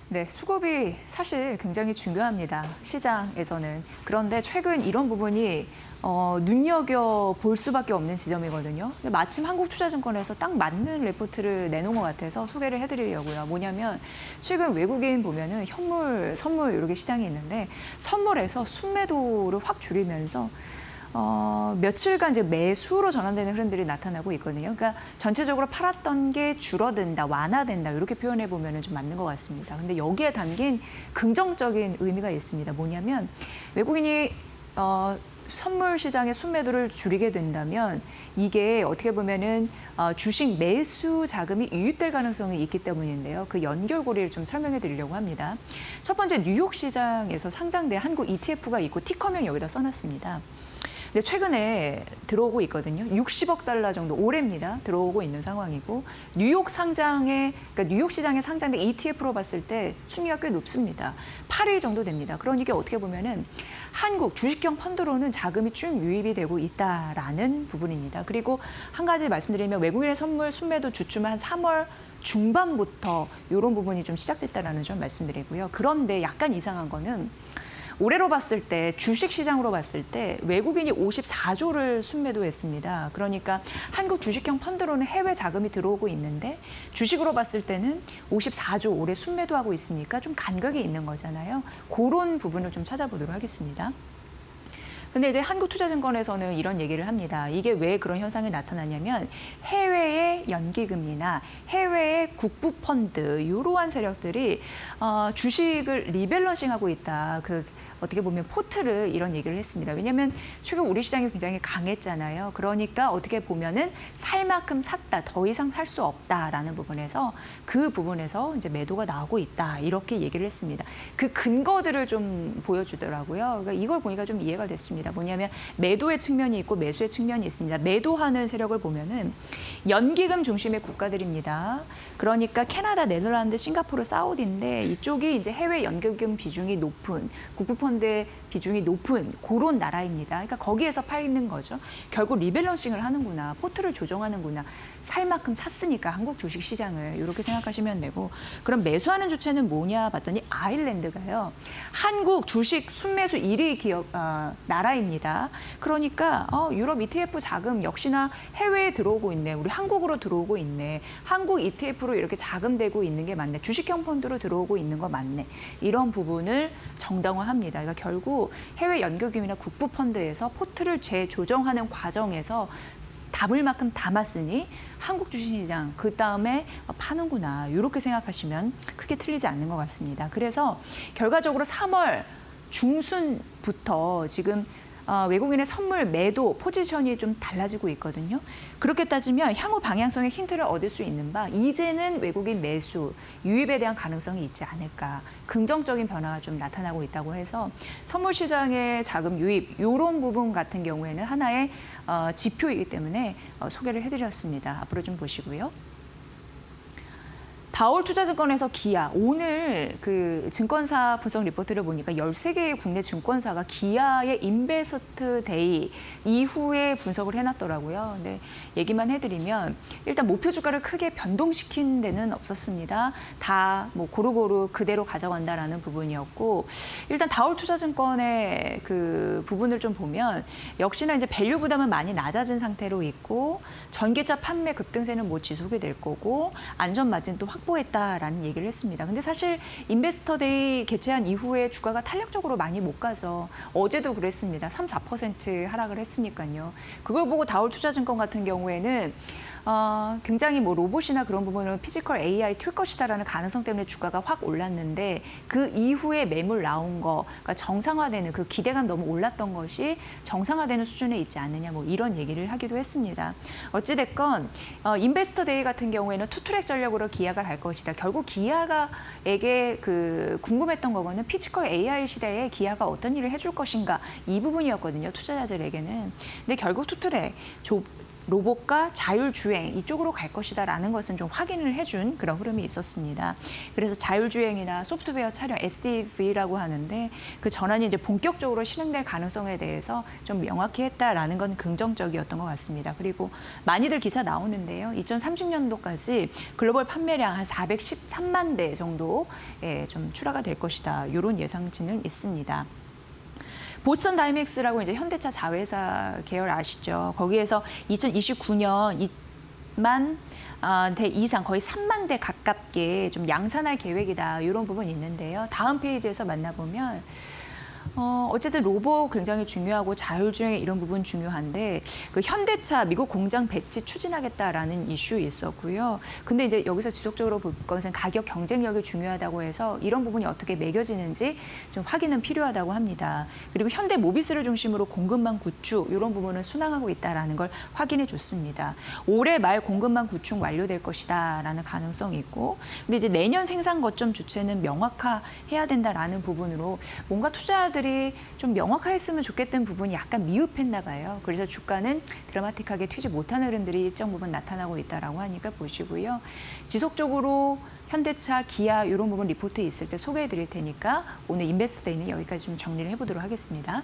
네, 수급이 사실 굉장히 중요합니다. 시장에서는. 그런데 최근 이런 부분이 눈여겨볼 수밖에 없는 지점이거든요. 마침 한국투자증권에서 딱 맞는 레포트를 내놓은 것 같아서 소개를 해드리려고요. 뭐냐면 최근 외국인 보면은 현물, 선물 이렇게 시장이 있는데 선물에서 순매도를 확 줄이면서 며칠간 이제 매수로 전환되는 흐름들이 나타나고 있거든요. 그러니까 전체적으로 팔았던 게 줄어든다, 완화된다 이렇게 표현해 보면은 좀 맞는 것 같습니다. 근데 여기에 담긴 긍정적인 의미가 있습니다. 뭐냐면 외국인이 선물 시장의 순매도를 줄이게 된다면 이게 어떻게 보면은 주식 매수 자금이 유입될 가능성이 있기 때문인데요. 그 연결고리를 좀 설명해 드리려고 합니다. 첫 번째 뉴욕 시장에서 상장된 한국 ETF가 있고 티커명 여기다 써놨습니다. 근데 최근에 들어오고 있거든요. 60억 달러 정도 올해입니다. 들어오고 있는 상황이고 그러니까 뉴욕 시장에 상장된 ETF로 봤을 때 순위가 꽤 높습니다. 8위 정도 됩니다. 그러니까 어떻게 보면은 한국 주식형 펀드로는 자금이 쭉 유입이 되고 있다라는 부분입니다. 그리고 한 가지 말씀드리면 외국인의 선물 순매도 주춤한 한 3월 중반부터 이런 부분이 좀 시작됐다라는 점 말씀드리고요. 그런데 약간 이상한 거는 올해로 봤을 때 주식 시장으로 봤을 때 외국인이 54조를 순매도했습니다. 그러니까 한국 주식형 펀드로는 해외 자금이 들어오고 있는데 주식으로 봤을 때는 54조 올해 순매도하고 있으니까 좀 간격이 있는 거잖아요. 그런 부분을 좀 찾아보도록 하겠습니다. 근데 이제 한국투자증권에서는 이런 얘기를 합니다. 이게 왜 그런 현상이 나타나냐면 해외의 연기금이나 해외의 국부펀드 이러한 세력들이 주식을 리밸런싱하고 있다. 어떻게 보면 포트를 이런 얘기를 했습니다. 왜냐하면 최근 우리 시장이 굉장히 강했잖아요. 그러니까 어떻게 보면은 살 만큼 샀다, 더 이상 살 수 없다라는 부분에서 그 부분에서 이제 매도가 나오고 있다 이렇게 얘기를 했습니다. 그 근거들을 좀 보여주더라고요. 그러니까 이걸 보니까 좀 이해가 됐습니다. 뭐냐면 매도의 측면이 있고 매수의 측면이 있습니다. 매도하는 세력을 보면은 연기금 중심의 국가들입니다. 그러니까 캐나다, 네덜란드, 싱가포르, 사우디인데 이쪽이 이제 해외 연기금 비중이 높은 국부펀드의 비중이 높은 그런 나라입니다. 그러니까 거기에서 팔리는 거죠. 결국 리밸런싱을 하는구나, 포트를 조정하는구나. 살 만큼 샀으니까 한국 주식 시장을 이렇게 생각하시면 되고 그럼 매수하는 주체는 뭐냐 봤더니 아일랜드가요. 한국 주식 순매수 1위 나라입니다. 그러니까 유럽 ETF 자금 역시나 해외에 들어오고 있네. 우리 한국으로 들어오고 있네. 한국 ETF로 이렇게 자금되고 있는 게 맞네. 주식형 펀드로 들어오고 있는 거 맞네. 이런 부분을 정당화합니다. 그러니까 결국 해외 연결금이나 국부펀드에서 포트를 재조정하는 과정에서 담을 만큼 담았으니 한국 주식시장 그다음에 파는구나 이렇게 생각하시면 크게 틀리지 않는 것 같습니다. 그래서 결과적으로 3월 중순부터 지금 외국인의 선물 매도 포지션이 좀 달라지고 있거든요. 그렇게 따지면 향후 방향성의 힌트를 얻을 수 있는 바 이제는 외국인 매수, 유입에 대한 가능성이 있지 않을까. 긍정적인 변화가 좀 나타나고 있다고 해서 선물 시장의 자금 유입 이런 부분 같은 경우에는 하나의 지표이기 때문에 소개를 해드렸습니다. 앞으로 좀 보시고요. 다올투자증권에서 기아, 오늘 그 증권사 분석 리포트를 보니까 13개의 국내 증권사가 기아의 인베스트 데이 이후에 분석을 해놨더라고요. 근데 얘기만 해드리면 일단 목표 주가를 크게 변동시킨 데는 없었습니다. 다 뭐 고루고루 그대로 가져간다라는 부분이었고 일단 다올투자증권의 그 부분을 좀 보면 역시나 이제 밸류 부담은 많이 낮아진 상태로 있고 전기차 판매 급등세는 뭐 지속이 될 거고 안전 마진도 확보했다라는 얘기를 했습니다. 근데 사실 인베스터데이 개최한 이후에 주가가 탄력적으로 많이 못 가죠. 어제도 그랬습니다. 3, 4% 하락을 했으니까요. 그걸 보고 다올투자증권 같은 경우에는 굉장히 뭐 로봇이나 그런 부분은 피지컬 AI 튈 것이다라는 가능성 때문에 주가가 확 올랐는데 그 이후에 매물 나온 거, 그러니까 정상화되는 그 기대감 너무 올랐던 것이 정상화되는 수준에 있지 않느냐 뭐 이런 얘기를 하기도 했습니다. 어찌됐건 인베스터 데이 같은 경우에는 투트랙 전략으로 기아가 갈 것이다. 결국 기아가에게 그 궁금했던 거는 피지컬 AI 시대에 기아가 어떤 일을 해줄 것인가 이 부분이었거든요. 투자자들에게는. 근데 결국 투트랙 로봇과 자율주행 이쪽으로 갈 것이다라는 것은 좀 확인을 해준 그런 흐름이 있었습니다. 그래서 자율주행이나 소프트웨어 촬영 SDV라고 하는데 그 전환이 이제 본격적으로 실행될 가능성에 대해서 좀 명확히 했다라는 건 긍정적이었던 것 같습니다. 그리고 많이들 기사 나오는데요. 2030년도까지 글로벌 판매량 한 413만 대 정도 좀 출하가 될 것이다. 이런 예상치는 있습니다. 보스턴 다이맥스라고 이제 현대차 자회사 계열 아시죠? 거기에서 2029년 2만 대 이상 거의 3만 대 가깝게 좀 양산할 계획이다. 이런 부분이 있는데요. 다음 페이지에서 만나보면 어쨌든 로봇 굉장히 중요하고 자율주행 이런 부분 중요한데 그 현대차 미국 공장 배치 추진하겠다라는 이슈 있었고요. 근데 이제 여기서 지속적으로 볼 것은 가격 경쟁력이 중요하다고 해서 이런 부분이 어떻게 매겨지는지 좀 확인은 필요하다고 합니다. 그리고 현대 모비스를 중심으로 공급망 구축 이런 부분은 순항하고 있다라는 걸 확인해 줬습니다. 올해 말 공급망 구축 완료될 것이다라는 가능성이 있고 근데 이제 내년 생산 거점 주체는 명확화해야 된다라는 부분으로 뭔가 투자들이 좀 명확했으면 좋겠다는 부분이 약간 미흡했나 봐요. 그래서 주가는 드라마틱하게 튀지 못하는 흐름들이 일정 부분 나타나고 있다라고 하니까 보시고요. 지속적으로 현대차, 기아 이런 부분 리포트 있을 때 소개해 드릴 테니까 오늘 인베스터데이는 여기까지 좀 정리를 해보도록 하겠습니다.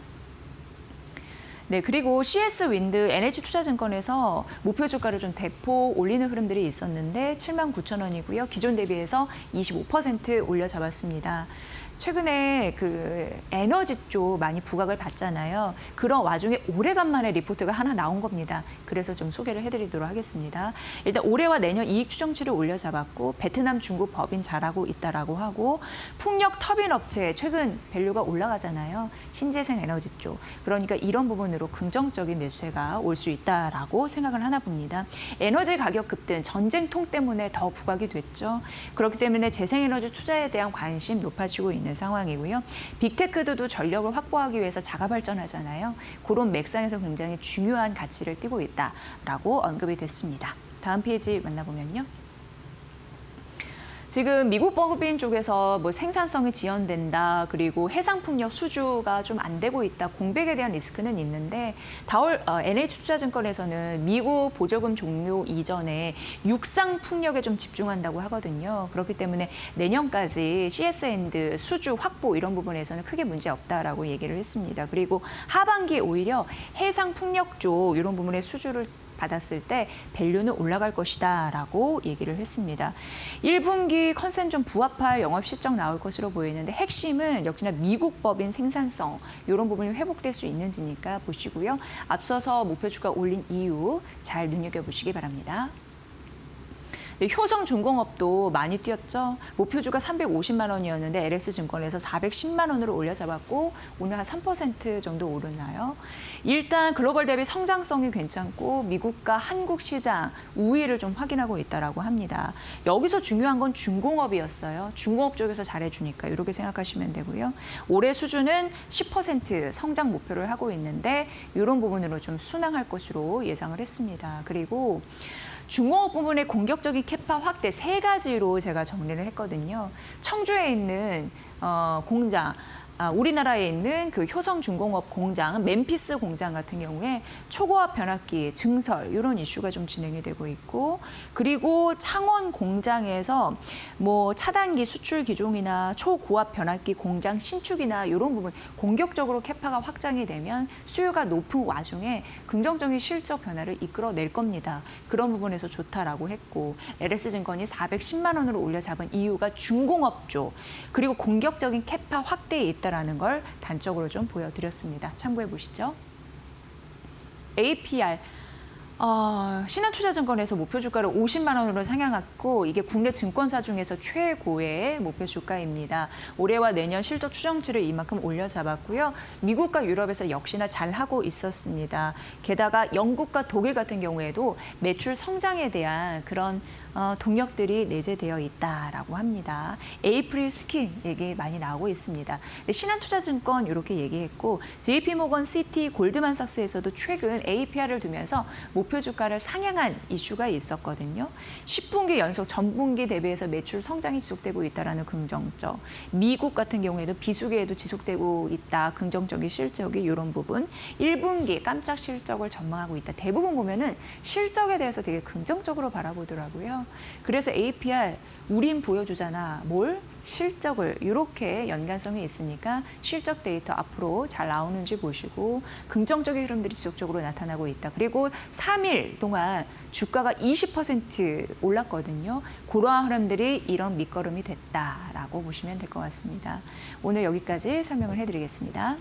네, 그리고 CS 윈드 NH투자증권에서 목표 주가를 좀 대폭 올리는 흐름들이 있었는데 79,000원이고요. 기존 대비해서 25% 올려 잡았습니다. 최근에 그 에너지 쪽 많이 부각을 받잖아요. 그런 와중에 오래간만에 리포트가 하나 나온 겁니다. 그래서 좀 소개를 해드리도록 하겠습니다. 일단 올해와 내년 이익 추정치를 올려잡았고 베트남, 중국 법인 잘하고 있다라고 하고 풍력 터빈 업체 최근 밸류가 올라가잖아요. 신재생 에너지 쪽. 그러니까 이런 부분으로 긍정적인 매수세가 올 수 있다라고 생각을 하나 봅니다. 에너지 가격 급등, 전쟁통 때문에 더 부각이 됐죠. 그렇기 때문에 재생에너지 투자에 대한 관심 높아지고 있는 상황이고요. 빅테크도 전력을 확보하기 위해서 자가 발전하잖아요. 그런 맥상에서 굉장히 중요한 가치를 띠고 있다라고 언급이 됐습니다. 다음 페이지 만나보면요. 지금 미국 법인 쪽에서 뭐 생산성이 지연된다, 그리고 해상풍력 수주가 좀 안 되고 있다, 공백에 대한 리스크는 있는데 NH투자증권에서는 미국 보조금 종료 이전에 육상풍력에 좀 집중한다고 하거든요. 그렇기 때문에 내년까지 CS&D 수주 확보 이런 부분에서는 크게 문제 없다라고 얘기를 했습니다. 그리고 하반기에 오히려 해상풍력 쪽 이런 부분의 수주를 받았을 때 밸류는 올라갈 것이다라고 얘기를 했습니다. 1분기 컨센 좀 부합할 영업 실적 나올 것으로 보이는데 핵심은 역시나 미국 법인 생산성 이런 부분이 회복될 수 있는지니까 보시고요. 앞서서 목표 주가 올린 이유 잘 눈여겨보시기 바랍니다. 네, 효성중공업도 많이 뛰었죠. 목표주가 350만 원이었는데 LS증권에서 410만 원으로 올려잡았고 오늘 한 3% 정도 오르나요. 일단 글로벌 대비 성장성이 괜찮고 미국과 한국 시장 우위를 좀 확인하고 있다라고 합니다. 여기서 중요한 건 중공업이었어요. 중공업 쪽에서 잘해주니까 이렇게 생각하시면 되고요. 올해 수준은 10% 성장 목표를 하고 있는데 이런 부분으로 좀 순항할 것으로 예상을 했습니다. 그리고 중공업 부분의 공격적인 캐파 확대 세 가지로 제가 정리를 했거든요. 청주에 있는 공장, 우리나라에 있는 그 효성중공업 공장, 멤피스 공장 같은 경우에 초고압 변압기 증설 이런 이슈가 좀 진행이 되고 있고 그리고 창원 공장에서 뭐 차단기 수출 기종이나 초고압 변압기 공장 신축이나 이런 부분 공격적으로 캐파가 확장이 되면 수요가 높은 와중에 긍정적인 실적 변화를 이끌어낼 겁니다. 그런 부분에서 좋다라고 했고 LS증권이 410만 원으로 올려잡은 이유가 중공업 쪽 그리고 공격적인 캐파 확대에 있다라는 걸 단적으로 좀 보여드렸습니다. 참고해 보시죠. APR. 신한투자증권에서 목표 주가를 50만 원으로 상향했고 이게 국내 증권사 중에서 최고의 목표 주가입니다. 올해와 내년 실적 추정치를 이만큼 올려잡았고요. 미국과 유럽에서 역시나 잘하고 있었습니다. 게다가 영국과 독일 같은 경우에도 매출 성장에 대한 그런 동력들이 내재되어 있다라고 합니다. 에이프릴 스킨 얘기 많이 나오고 있습니다. 신한투자증권 이렇게 얘기했고 JP모건, 시티, 골드만삭스에서도 최근 APR을 두면서 목표 주가를 상향한 이슈가 있었거든요. 10분기 연속 전분기 대비해서 매출 성장이 지속되고 있다라는 긍정적. 미국 같은 경우에도 비수기에도 지속되고 있다. 긍정적인 실적이 이런 부분. 1분기 깜짝 실적을 전망하고 있다. 대부분 보면은 실적에 대해서 되게 긍정적으로 바라보더라고요. 그래서 APR 우린 보여주잖아. 뭘? 실적을 이렇게 연관성이 있으니까 실적 데이터 앞으로 잘 나오는지 보시고 긍정적인 흐름들이 지속적으로 나타나고 있다. 그리고 3일 동안 주가가 20% 올랐거든요. 그러한 흐름들이 이런 밑거름이 됐다라고 보시면 될 것 같습니다. 오늘 여기까지 설명을 해드리겠습니다.